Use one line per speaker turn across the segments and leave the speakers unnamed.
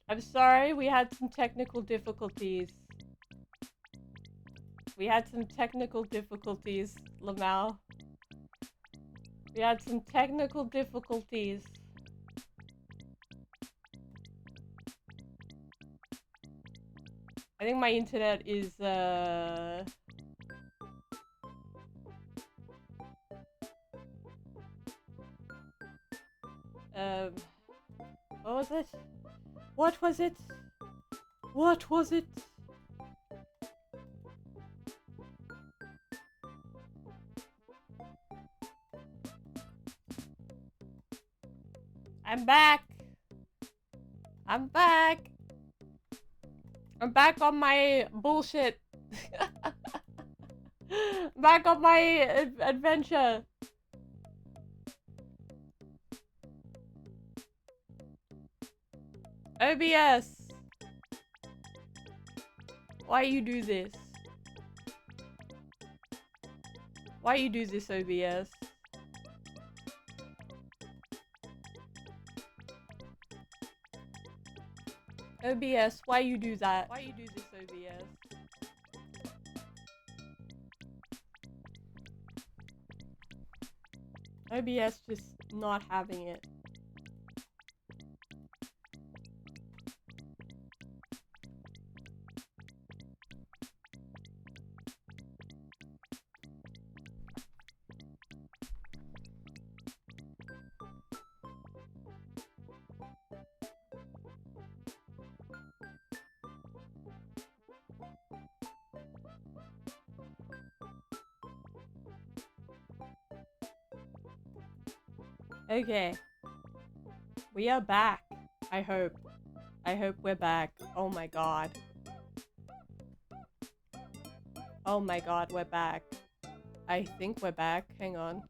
I'm sorry, we had some technical difficulties. We had some technical difficulties, Lamau. We had some technical difficulties. I think my internet is, what was it? What was it? What was it? I'm back! I'm back! I'm back on my bullshit. Back on my adventure. OBS. Why you do this? Why you do this, OBS? OBS, why you do that? Why you do this, OBS? OBS just not having it. Okay. We are back. I hope. I hope we're back. Oh my god. Oh my god, we're back. I think we're back. Hang on.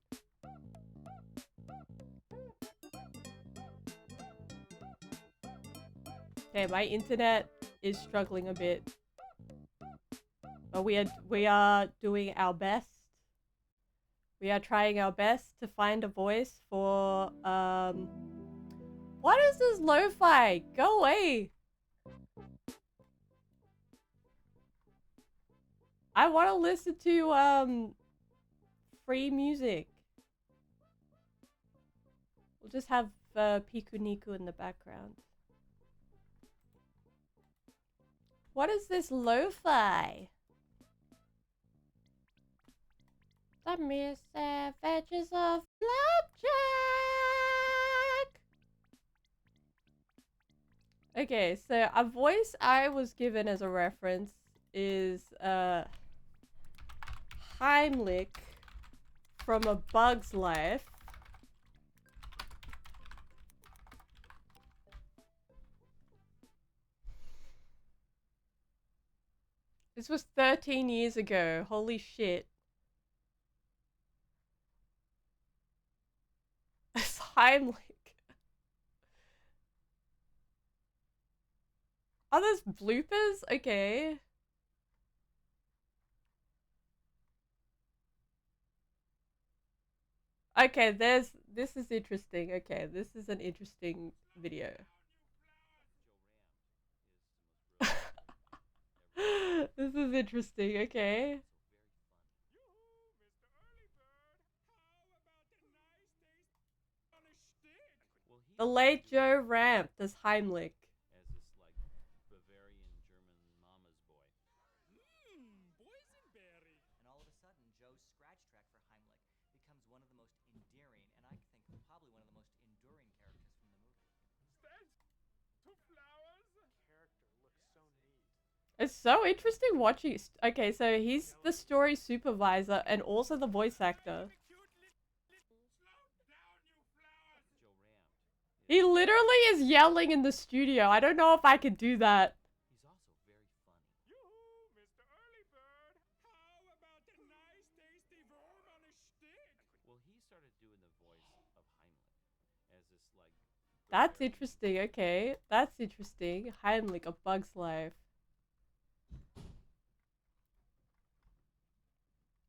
Okay, my internet is struggling a bit. But we are doing our best. We are trying our best to find a voice for what is this lo-fi? Go away. I want to listen to free music. We'll just have Piku Niku in the background. What is this lo-fi? The misadventures of Flapjack. Okay, so a voice I was given as a reference is Heimlich from A Bug's Life. This was 13 years ago. Holy shit. It's Heimlich. Are those bloopers? Okay. Okay, this is interesting. Okay, this is an interesting video. This is interesting, okay. The late Joe Ramp as Heimlich. It's so interesting watching. Okay, so he's the story supervisor and also the voice actor. He literally is yelling in the studio. I don't know if I could do that. That's interesting, okay. That's interesting. Heimlich, A Bug's Life.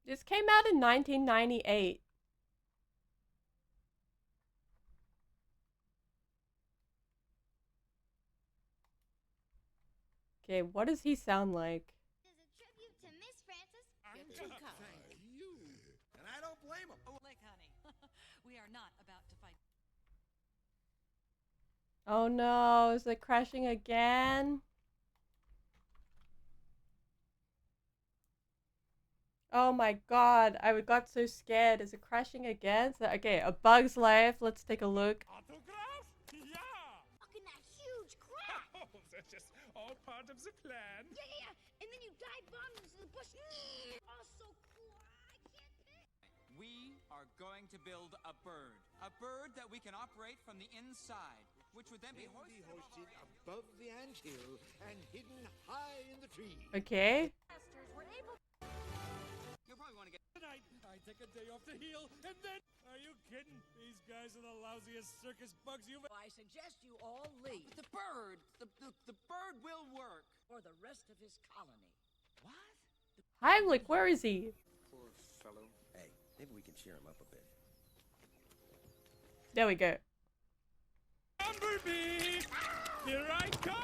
This came out in 1998. Okay, what does he sound like?
As a tribute to Miss Francis.
Thank you. And I don't blame him.
Oh, like honey. We are not about to fight.
Oh no, is it crashing again? Oh my god, I got so scared. Is it crashing again? Okay, A Bug's Life. Let's take a look.
Autograph? Yeah!
Look at that huge crab.
Oh, that's just all part of the plan.
Yeah. And then you dive bomb into the bush. Oh, so cool. I can't pick.
We are going to build a bird that we can operate from the inside, which would then be hoisted
above the anthill and hidden high in the tree.
Okay.
You'll probably want to get.
Tonight, I take a day off to heal, and then... Are you kidding? These guys are the lousiest circus bugs you've...
I suggest you all leave
The bird will work.
for the rest of his colony.
What?
Heimlich, where is he?
Poor fellow. Hey, maybe we can cheer him up a bit.
There we go.
Bumblebee! Here I come!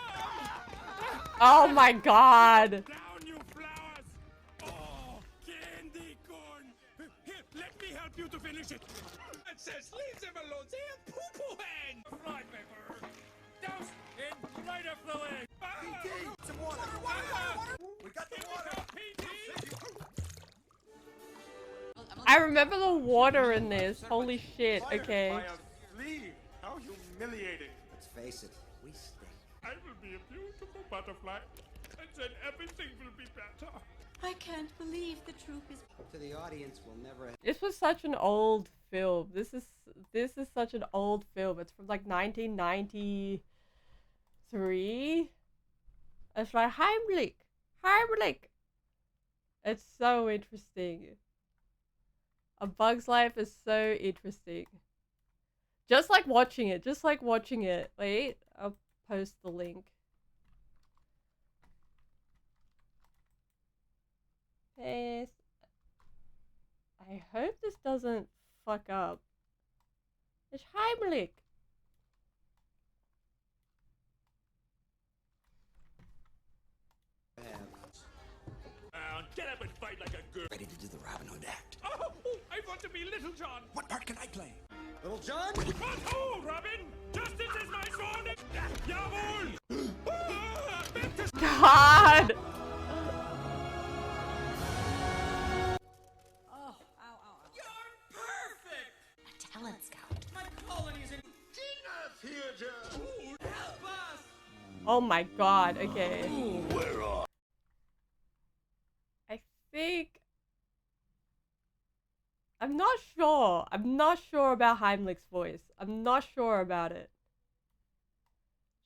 Oh my god.
Down, you flowers! Oh, candy corn! Here, let me help you to finish it. It says leave them alone. They have poo-poo hands. Flypaper. Douse in lighter fluid.
PT! Some water! We got the water!
I remember the water in this. Holy shit. Okay.
By a flea. How humiliating.
Let's face it, we stink.
I will be a beautiful butterfly, and then everything will be better.
I can't believe the troop is.
To the audience, we'll never...
This was such an old film. This is such an old film. It's from like 1993. It's like Heimlich. It's so interesting. A Bug's Life is so interesting. Just like watching it. Wait, I'll post the link. Yes. I hope this doesn't fuck up. It's Heimlich.
Get up and fight like a girl.
Ready to do the Robin Hood act.
Oh, I want to be Little John.
What part can I play? Little John?
What? Oh, Robin! Justice is my sword! Jawohl! Ah, bitte!
God!
Oh, ow, ow, ow.
You're perfect.
A talent scout.
My colony's in
Dinner theater!
help us.
Oh my god, okay. I think... I'm not sure. I'm not sure about Heimlich's voice. I'm not sure about it.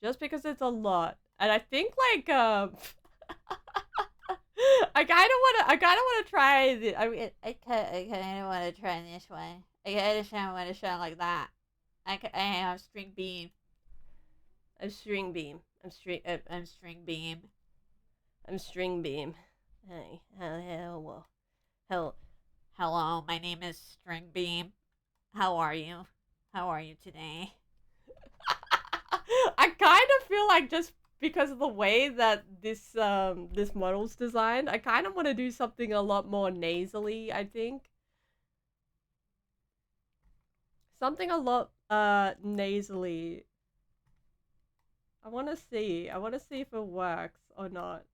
Just because it's a lot. And I think like, I kinda wanna try the, I mean, I kinda wanna try this one. I kinda wanna sound like that. I'm string beam. I'm string beam. I'm string beam. I'm string beam. Hey, hello, my name is String Beam. How are you? How are you today? I kind of feel like just because of the way that this this model's designed, I kind of want to do something a lot more nasally, I think. Something a lot nasally. I want to see if it works or not.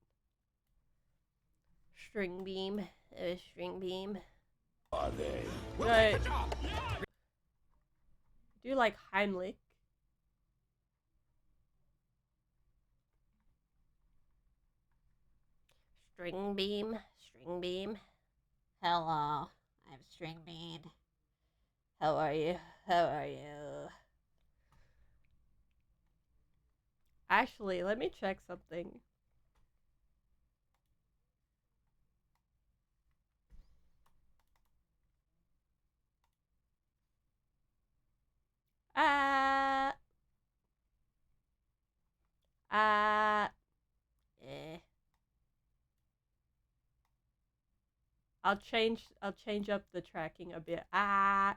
String beam. String beam.
Are they?
Right. Do like Heimlich. String beam. String beam. Hello. I'm String Beam. How are you? How are you? Actually, let me check something. Eh. I'll change up the tracking a bit. Yeah,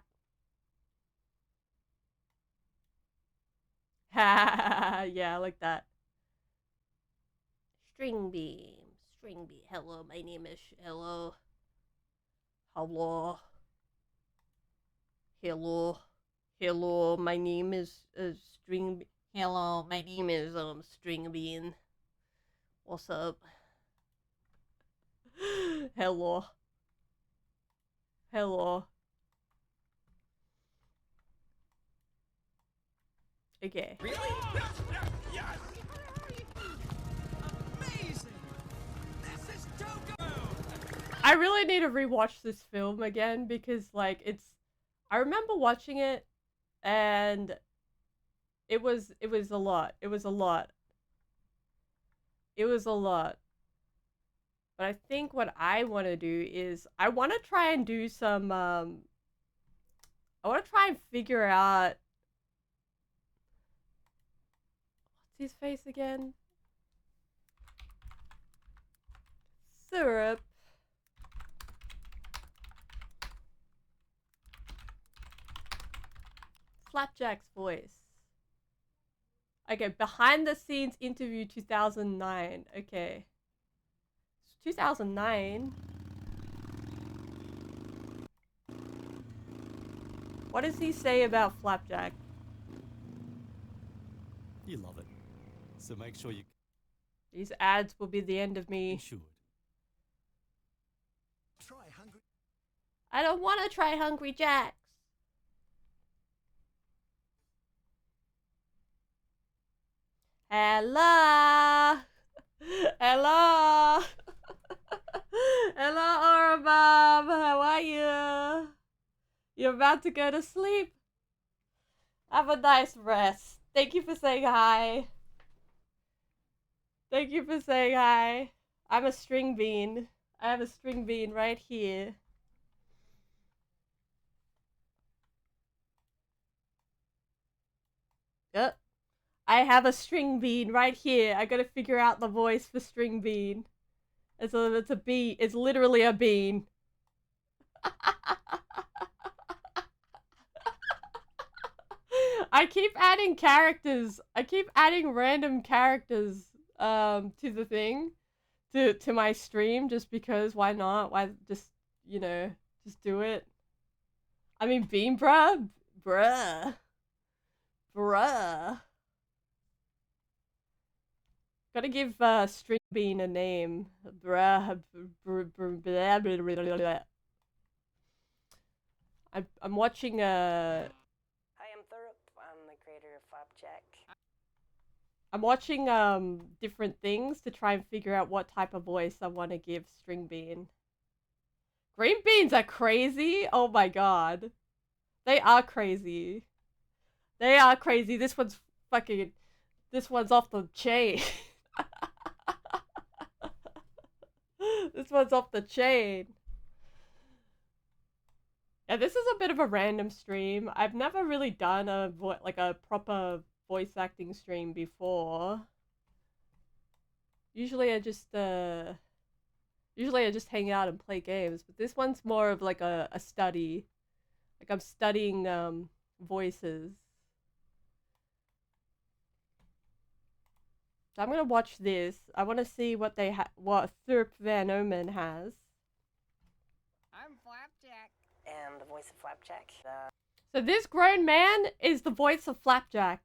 I like that. String bean. String bean. Hello, my name is... Hello. Hello. Hello. Hello, my name is String Bean. Hello, my name is String Bean. What's up? Hello. Hello. Okay.
Really? Yes! Amazing! This is too good!
I really need to rewatch this film again because, like, I remember watching it, and it was a lot. It was a lot. It was a lot. But I think what I want to do is I want to try and do some. I want to try and figure out what's his face again. Syrup. Flapjack's voice. Okay, behind the scenes interview 2009. Okay. 2009. What does he say about Flapjack?
You love it. So make sure you
These ads will be the end of me.
insured.
Try hungry.
I don't want to try Hungry Jacks. Hello. Hello. Hello, Orabab. How are you? You're about to go to sleep? Have a nice rest. Thank you for saying hi. Thank you for saying hi. I'm a string bean. I have a string bean right here. Yep. I have a string bean right here. I gotta figure out the voice for string bean. It's a bean. It's literally a bean. I keep adding characters. I keep adding random characters to the thing, to my stream, just because. Why not? Why just, you know, just do it. I mean, bean bruh, bruh. Gotta give string bean a name. Bruh. I'm watching
Hi, I'm Thurup. I'm the creator of Flapjack.
I'm watching different things to try and figure out what type of voice I want to give string bean. Green beans are crazy. Oh my god. They are crazy. They are crazy. This one's off the chain. This one's off the chain. Yeah, this is a bit of a random stream. I've never really done a proper voice acting stream before. Usually I just hang out and play games, but this one's more of like a study. Like I'm studying voices. So I'm gonna watch this. I want to see what what Thurp Van Omen has.
I'm Flapjack. And the voice of Flapjack.
So this grown man is the voice of Flapjack.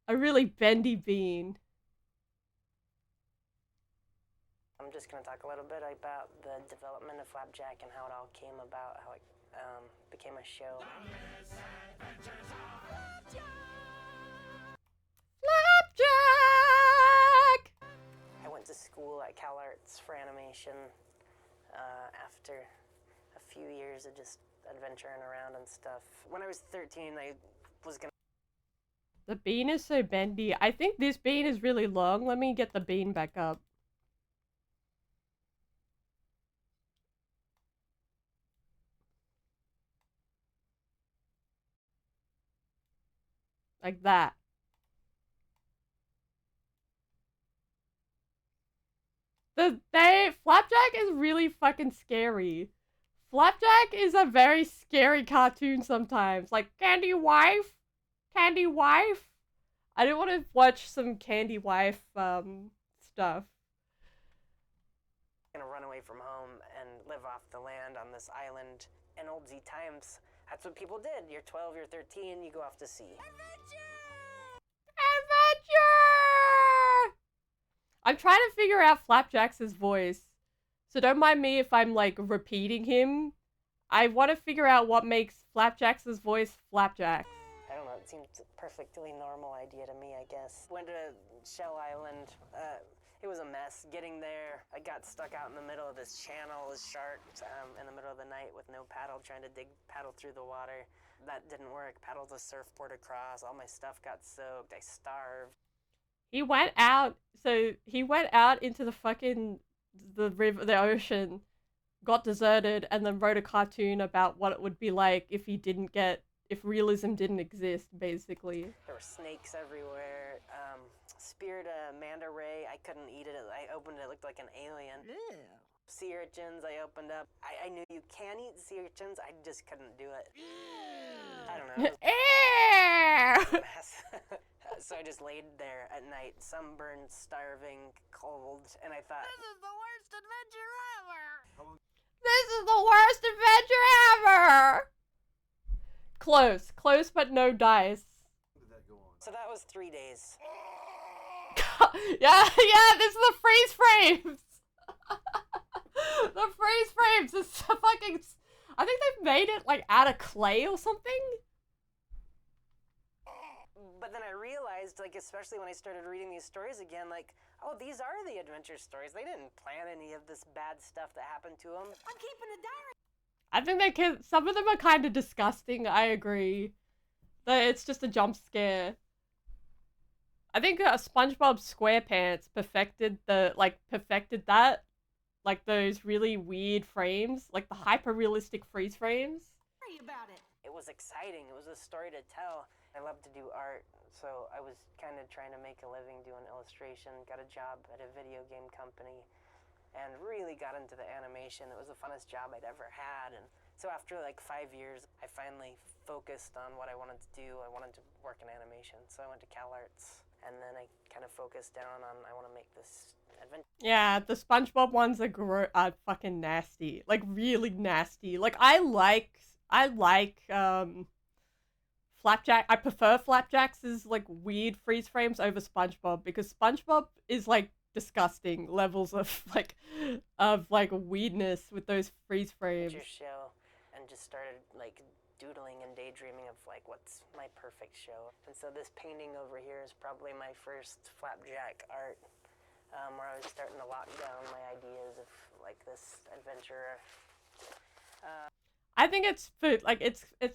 A really bendy bean.
I'm just going to talk a little bit about the development of Flapjack and how it all came about, how it became a show.
Flapjack!
I went to school at CalArts for animation after a few years of just adventuring around and stuff. When I was 13, I was going to...
The bean is so bendy. I think this bean is really long. Let me get the bean back up. Like that. Flapjack is really fucking scary. Flapjack is a very scary cartoon sometimes. Like, Candy Wife? Candy Wife? I didn't want to watch some Candy Wife stuff.
Gonna run away from home and live off the land on this island. In old Z times, that's what people did. You're 12, you're 13, you go off to sea.
Adventure! I'm trying to figure out Flapjacks' voice, so don't mind me if I'm like repeating him. I want to figure out what makes Flapjacks' voice Flapjack.
I don't know, it seems a perfectly normal idea to me, I guess. Went to Shell Island. It was a mess getting there. I got stuck out in the middle of this channel with sharks in the middle of the night with no paddle, trying to paddle through the water. That didn't work. Paddled a surfboard across. All my stuff got soaked. I starved.
He went out into the fucking the river, the ocean, got deserted, and then wrote a cartoon about what it would be like if realism didn't exist, basically.
There were snakes everywhere. Speared a manta ray. I couldn't eat it. I opened it. It looked like an alien. Ew. Sea urchins I opened up. I knew you can eat sea urchins. I just couldn't do it. I don't know. So I just laid there at night, sunburned, starving, cold, and I thought, this is the worst adventure ever!
This is the worst adventure ever! Close, but no dice.
So that was 3 days.
yeah, this is the freeze frames! The freeze frames is so fucking... I think they've made it, like, out of clay or something?
But then I realized, like, especially when I started reading these stories again, like, oh, these are the adventure stories. They didn't plan any of this bad stuff that happened to them. I'm keeping a diary.
I think some of them are kind of disgusting, I agree. That it's just a jump scare. I think SpongeBob SquarePants perfected that. Like, those really weird frames. Like, the hyper-realistic freeze frames.
Worry about it. It was exciting. It was a story to tell. I love to do art, so I was kind of trying to make a living doing illustration. Got a job at a video game company, and really got into the animation. It was the funnest job I'd ever had. And so after like 5 years, I finally focused on what I wanted to do. I wanted to work in animation, so I went to CalArts, and then I kind of focused down on I want to make this adventure.
Yeah, the SpongeBob ones are fucking nasty. Like, really nasty. Like, I like Flapjack. I prefer Flapjack's like weird freeze frames over SpongeBob, because SpongeBob is like disgusting levels of weirdness with those freeze frames.
Show, and just started like doodling and daydreaming of like what's my perfect show. And so this painting over here is probably my first Flapjack art, where I was starting to lock down my ideas of like this adventure.
I think it's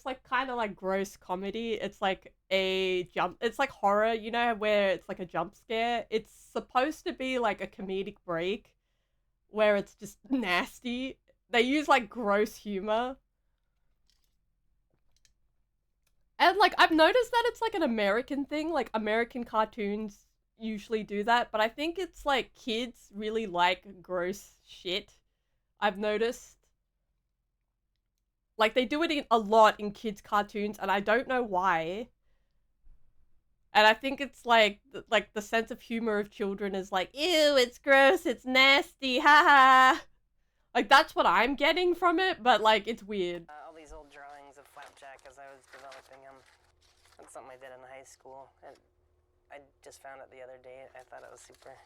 like kind of like gross comedy. It's like it's like horror, you know, where it's like a jump scare. It's supposed to be like a comedic break where it's just nasty. They use like gross humor. And like I've noticed that it's like an American thing, like American cartoons usually do that, but I think it's like kids really like gross shit. I've noticed. Like, they do it a lot in kids' cartoons, and I don't know why. And I think it's like the sense of humor of children is like, ew, it's gross, it's nasty, haha. Like, that's what I'm getting from it, but like, it's weird.
All these old drawings of Flapjack as I was developing them. That's something I did in high school. And I just found it the other day. I thought it was super.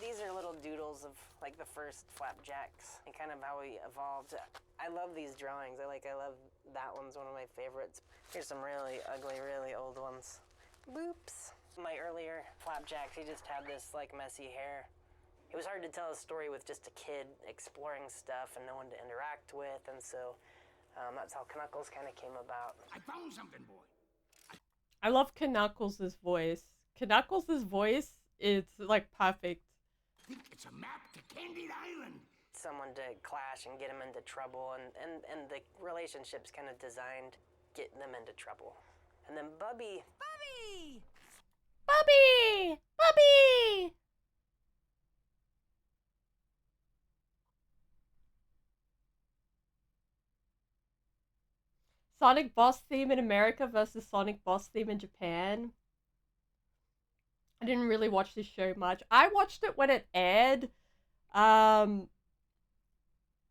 These are little doodles of like the first Flapjacks and kind of how we evolved. I love these drawings. I love that one's one of my favorites. Here's some really ugly, really old ones. Boops. My earlier Flapjacks, he just had this like messy hair. It was hard to tell a story with just a kid exploring stuff and no one to interact with, and so that's how Knuckles kind of came about.
I found something, boy.
I love Knuckles' voice. Knuckles' voice is like perfect.
I think it's a map to Candied Island.
Someone to clash and get him into trouble, and the relationship's kind of designed get them into trouble. And then Bubby.
Sonic Boss theme in America versus Sonic Boss theme in Japan. I didn't really watch this show much. I watched it when it aired. In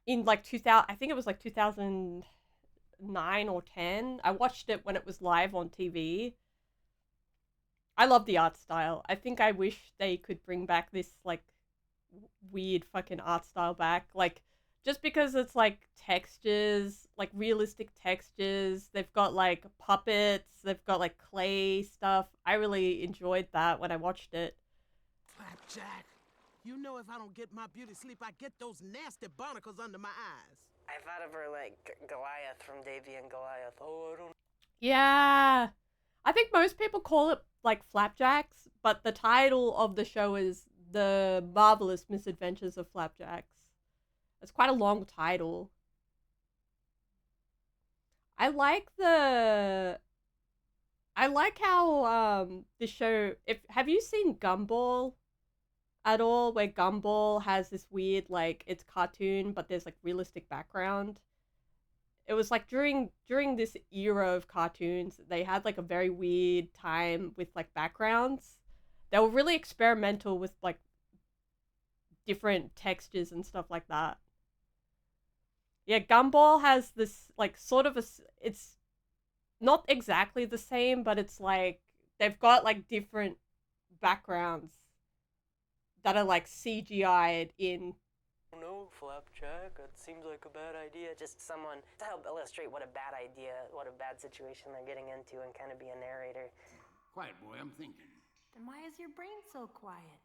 like 2000, I think it was like 2009 or 10. I watched it when it was live on TV. I love the art style. I think I wish they could bring back this like weird fucking art style back. Like just because it's like textures, like realistic textures. They've got like puppets, they've got like clay stuff. I really enjoyed that when I watched it.
Flapjack, you know if I don't get my beauty sleep, I get those nasty barnacles under my eyes.
I thought of her like Goliath from Davy and Goliath. Oh, I don't.
Yeah. I think most people call it like flapjacks, but the title of the show is The Marvelous Misadventures of Flapjacks. It's quite a long title. I like how the show, have you seen Gumball at all, where Gumball has this weird like it's cartoon but there's like realistic background? It was like during this era of cartoons, they had like a very weird time with like backgrounds. They were really experimental with like different textures and stuff like that. Yeah, Gumball has this like sort of it's not exactly the same, but it's like they've got like different backgrounds that are like CGI'd in.
No, Flapjack, it seems like a bad idea. Just someone to help illustrate what a bad idea, what a bad situation they're getting into, and kind of be a narrator.
Quiet, boy, I'm thinking.
Then why is your brain so quiet?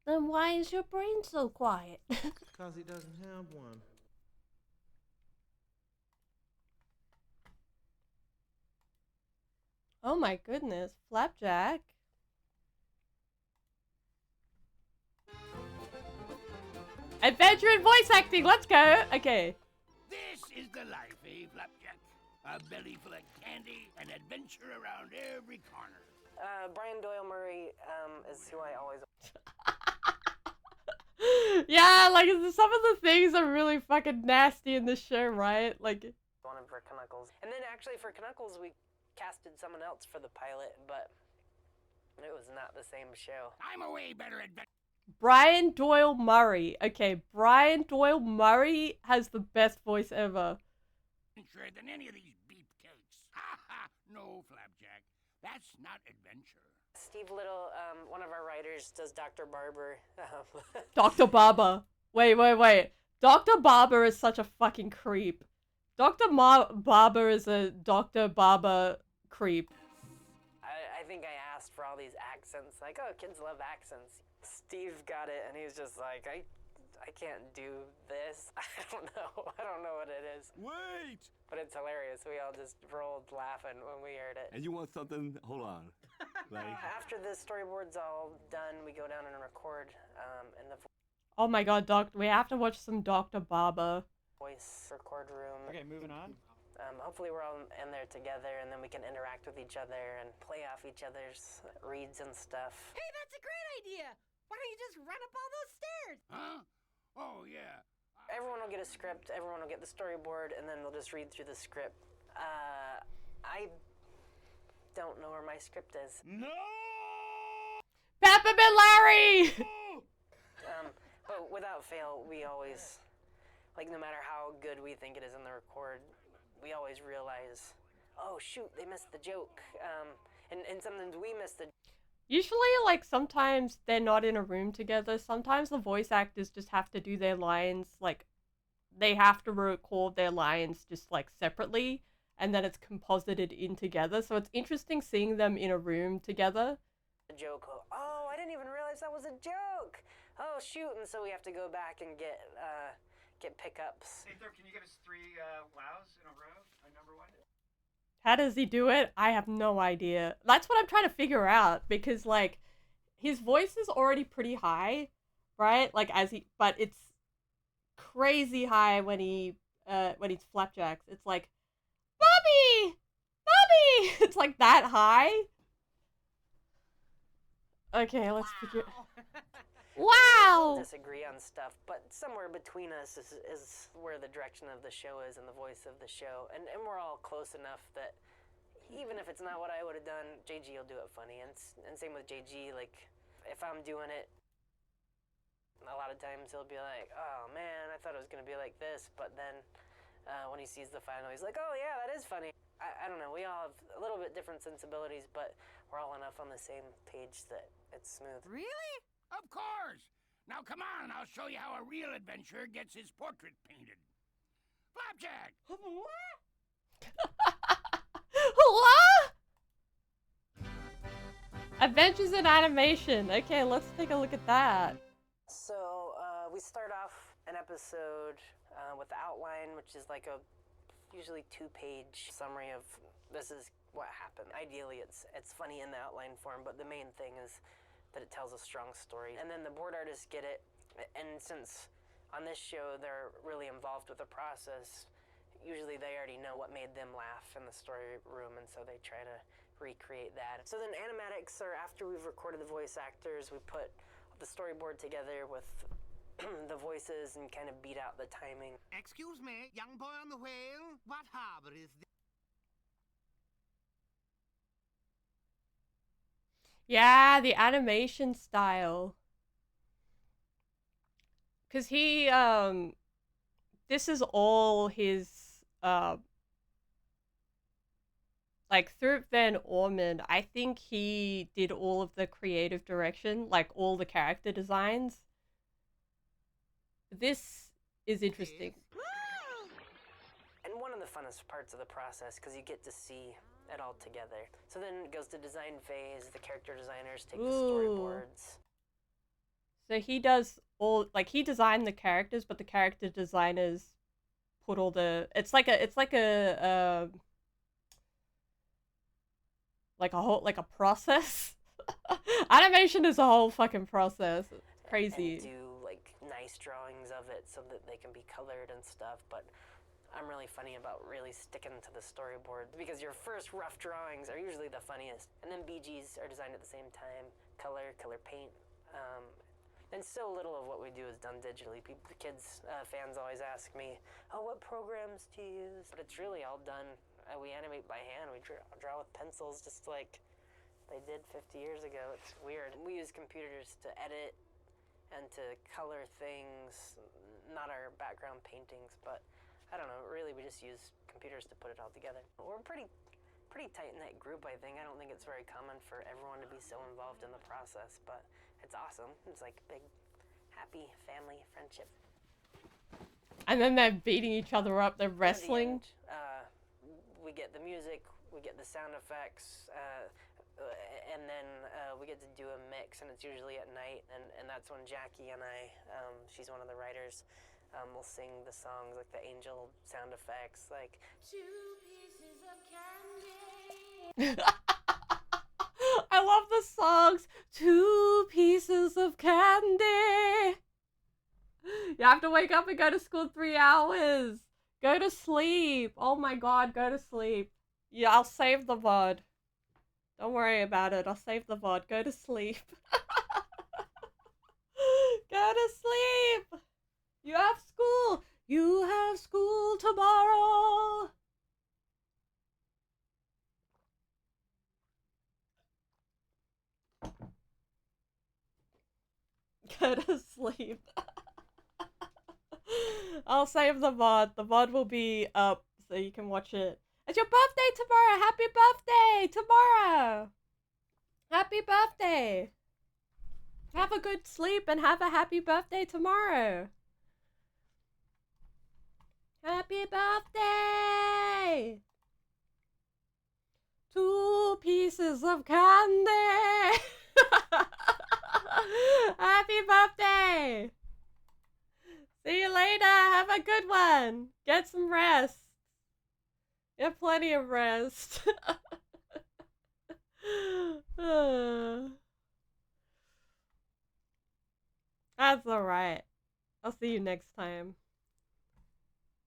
Then why is your brain so quiet?
Because he doesn't have one.
Oh my goodness, Flapjack. Adventure in voice acting, let's go! Okay.
This is the life, eh, Flapjack? A belly full of candy and adventure around every corner.
Brian Doyle Murray is who I always.
Yeah, like some of the things are really fucking nasty in this show, right? Like
Wanted for Knuckles, and then actually for Knuckles we casted someone else for the pilot, but it was not the same show.
I'm a way better adventurer
Brian Doyle Murray. Okay, Brian Doyle Murry has the best voice ever.
than any of these beefcakes. Ha ha! No, Flapjack, that's not adventure.
Steve Little, one of our writers, does Dr. Barber.
Dr. Barber. Wait. Dr. Barber is such a fucking creep. Barber is a Dr. Barber creep.
I think I asked for all these accents, like, oh, kids love accents. Steve got it, and he was just like, I can't do this. I don't know what it is.
Wait!
But it's hilarious. We all just rolled laughing when we heard it.
And you want something? Hold on. Like...
After the storyboard's all done, we go down and record in the
Oh my god, we have to watch some Dr. Barber.
voice record room.
Okay, moving on.
Hopefully we're all in there together, and then we can interact with each other and play off each other's reads and stuff.
Hey, that's a great idea! Why don't you just run up all those stairs?
Huh? Oh, yeah.
Everyone will get a script, everyone will get the storyboard, and then they'll just read through the script. I don't know where my script is.
No!
Peppermint Larry!
But without fail, we always, like, no matter how good we think it is in the record, we always realize, oh shoot, they missed the joke. And sometimes we miss the
Usually, like, sometimes they're not in a room together. Sometimes the voice actors just have to do their lines, like, they have to record their lines just, like, separately, and then it's composited in together. So it's interesting seeing them in a room together.
joke. Oh, I didn't even realize that was a joke. Oh shoot, and so we have to go back and get pickups.
Hey Thor, can you give us 3 wows in a row? Number 1?
How does he do it? I have no idea. That's what I'm trying to figure out, because, like, his voice is already pretty high, right? Like, but it's crazy high when he's Flapjacks. It's like, Bobby! It's like that high. Okay, let's figure. Wow!
Disagree on stuff, but somewhere between us is where the direction of the show is and the voice of the show, and we're all close enough that even if it's not what I would have done, JG will do it funny, and same with JG. Like, if I'm doing it, a lot of times he'll be like, oh man, I thought it was going to be like this, but then when he sees the final, he's like, oh yeah, that is funny. I don't know, we all have a little bit different sensibilities, but we're all enough on the same page that it's smooth.
Really? Of course! Now come on, I'll show you how a real adventurer gets his portrait painted. Flapjack!
What? Adventures in animation. Okay, let's take a look at that.
So we start off an episode with the outline, which is like a usually 2-page summary of this is what happened. Ideally, it's funny in the outline form, but the main thing is that it tells a strong story. And then the board artists get it, and since on this show they're really involved with the process, usually they already know what made them laugh in the story room, and so they try to recreate that. So then animatics are after we've recorded the voice actors, we put the storyboard together with the voices and kind of beat out the timing.
Excuse me, young boy on the whale, what harbor is this?
Yeah, the animation style. Cause he this is all his like through Van Orman. I think he did all of the creative direction, like all the character designs. This is interesting.
And one of the funnest parts of the process, because you get to see it all together. So then it goes to design phase, the character designers take the storyboards.
So he does all, like he designed the characters, but the character designers put all the, it's like a process. Animation is a whole fucking process. It's crazy.
And do like nice drawings of it so that they can be colored and stuff, but I'm really funny about really sticking to the storyboard because your first rough drawings are usually the funniest, and then BGs are designed at the same time, color paint, and so little of what we do is done digitally. Kids, fans always ask me, oh, what programs do you use? But it's really all done. We animate by hand. We draw with pencils just like they did 50 years ago. It's weird. We use computers to edit and to color things, not our background paintings, but I don't know, really we just use computers to put it all together. We're a pretty tight-knit group, I think. I don't think it's very common for everyone to be so involved in the process, but it's awesome. It's like big, happy family friendship.
And then they're beating each other up, they're wrestling.
We get the music, we get the sound effects, and then we get to do a mix, and it's usually at night, and that's when Jackie and I, she's one of the writers, we'll sing the songs, like the angel sound effects, like 2 pieces of candy.
I love the songs. 2 pieces of candy. You have to wake up and go to school 3 hours. Go to sleep. Oh my god, go to sleep. Yeah, I'll save the VOD. Don't worry about it. I'll save the VOD. Go to sleep. Go to sleep. You have school. You have school tomorrow. Go to sleep. I'll save the VOD. The VOD will be up so you can watch it. It's your birthday tomorrow. Happy birthday tomorrow. Happy birthday. Have a good sleep and have a happy birthday tomorrow. Happy birthday. 2 pieces of candy. Happy birthday. See you later. Have a good one. Get some rest. Get plenty of rest. That's alright. I'll see you next time.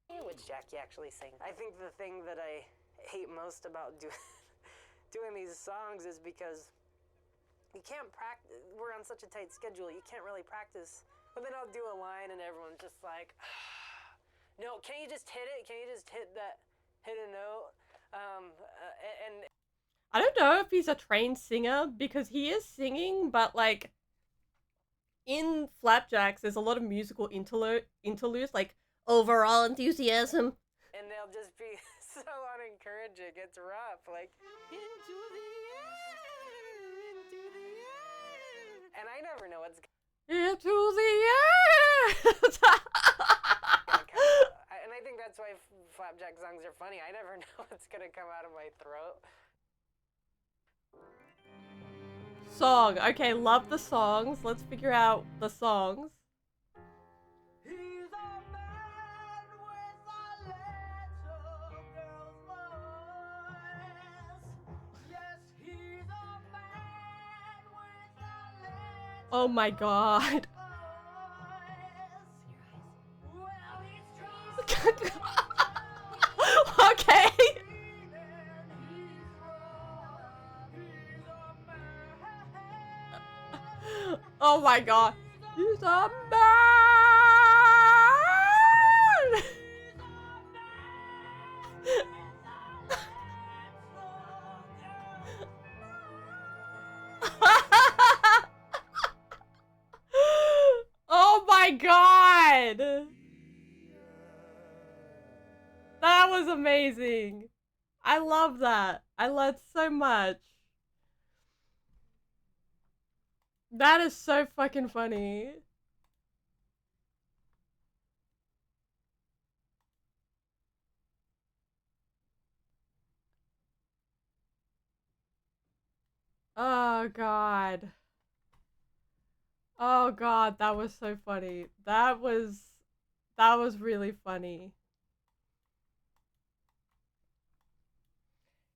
Which Jackie actually sings. I think the thing that I hate most about doing these songs is because you can't practice. We're on such a tight schedule, you can't really practice. But then I'll do a line and everyone's just like, no, can you just hit it? Can you just hit a note? And
I don't know if he's a trained singer because he is singing, but like in Flapjacks, there's a lot of musical interludes, like overall enthusiasm.
And they'll just be so unencouraging. It's rough. Like, into the air, into the air. And I never know what's
into the air.
gonna come out. And I think that's why Flapjack songs are funny. I never know what's gonna come out of my throat.
Song. Okay, love the songs. Let's figure out the songs.
He's a man with a little girl's voice. Yes, he's a man with a little
Oh my god.
well, he's
Okay. Oh my god. He's a man. Oh my god. That was amazing. I love that. I learned so much. That is so fucking funny. Oh god. Oh god, that was so funny. That was really funny.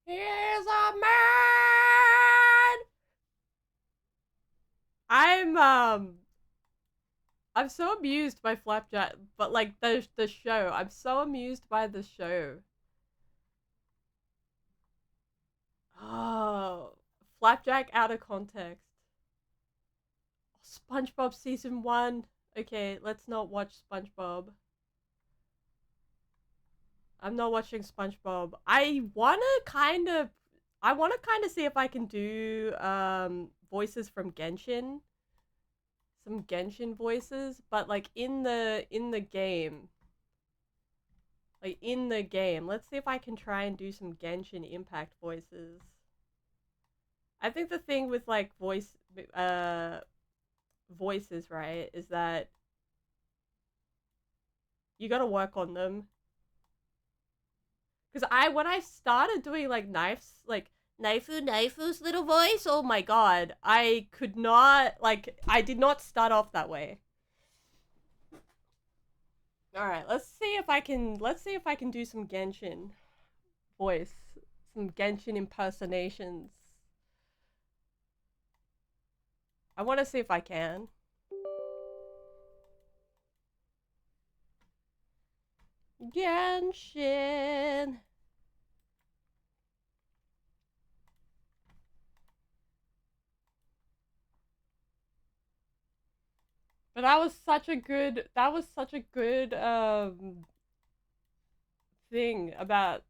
Here's a man. I'm so amused by Flapjack, but like the show. I'm so amused by the show. Oh, Flapjack out of context. SpongeBob season 1. Okay, let's not watch SpongeBob. I'm not watching SpongeBob. I wanna kind of see if I can do voices from Genshin. Some Genshin voices, but like in the game. Like in the game. Let's see if I can try and do some Genshin Impact voices. I think the thing with like voices, right, is that you gotta work on them. Because when I started doing like Knifefu's little voice, oh my god, I could not, like, I did not start off that way. Alright, let's see if I can do some Genshin voice. Some Genshin impersonations. I want to see if I can. Genshin. But that was such a good thing about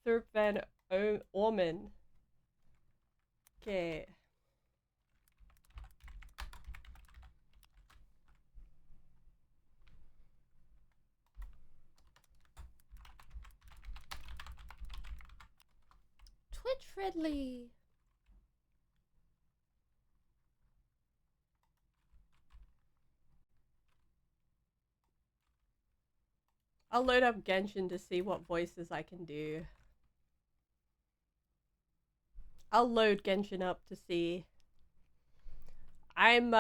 Thurp Van Orman. Okay. Twitch friendly. I'll load up Genshin to see what voices I can do. I'll load Genshin up to see. I'm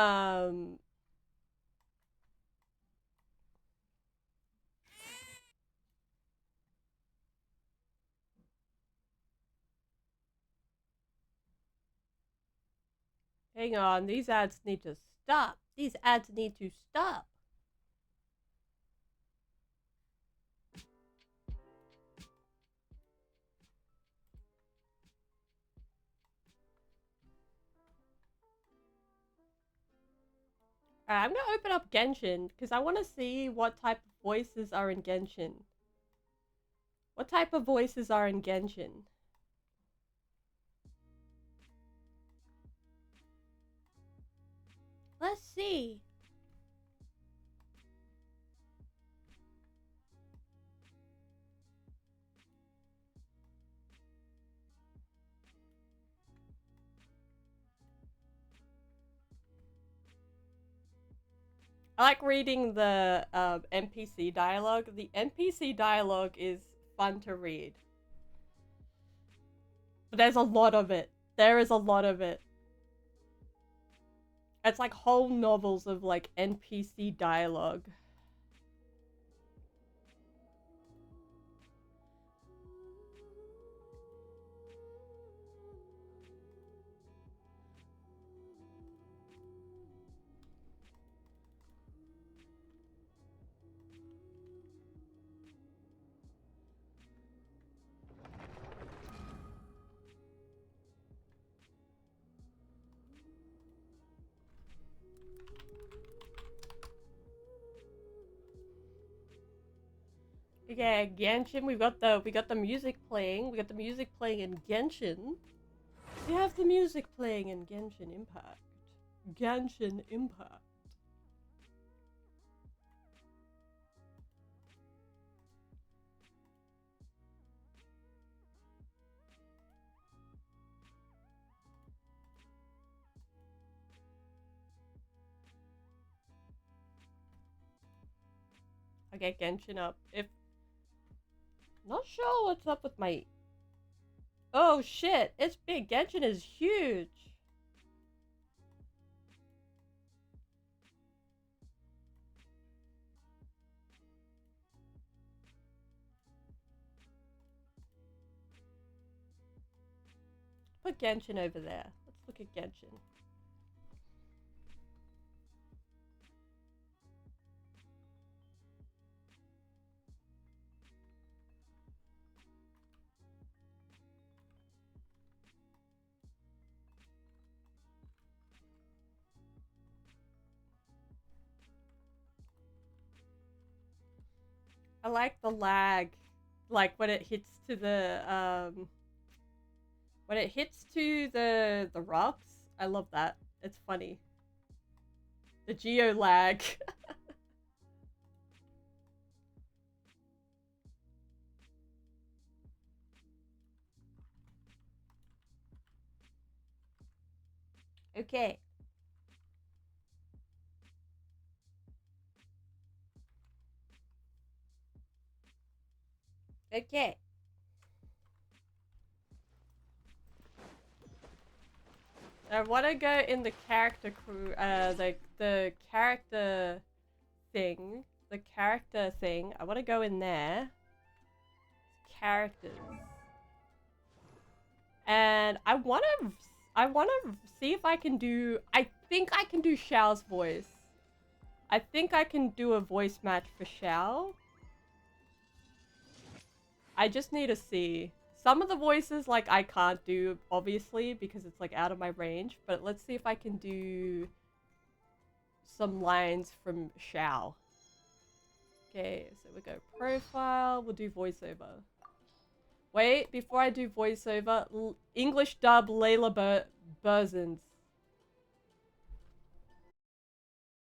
hang on, these ads need to stop. These ads need to stop. Alright, I'm gonna open up Genshin because I want to see what type of voices are in Genshin. What type of voices are in Genshin? Let's see. me. I like reading the NPC dialogue. The NPC dialogue is fun to read. But there's a lot of it. There is a lot of it. It's like whole novels of like NPC dialogue. Yeah, Genshin, we got the music playing. We got the music playing in Genshin. We have the music playing in Genshin Impact. Genshin Impact. I get Genshin up. Not sure what's up with my... Oh shit, it's big. Genshin is huge. Put Genshin over there. Let's look at Genshin. I like the lag, like when it hits to the when it hits to the rocks. I love that. It's funny. The geo lag. Okay. Okay. I want to go in the character crew, the character thing, I want to go in there. Characters. And I want to see if I can do, I think I can do Xiao's voice. I think I can do a voice match for Xiao. I just need to see. Some of the voices, like, I can't do, obviously, because it's, like, out of my range. But let's see if I can do some lines from Xiao. Okay, so we go profile. We'll do voiceover. Wait, before I do voiceover, English dub Layla Burzins.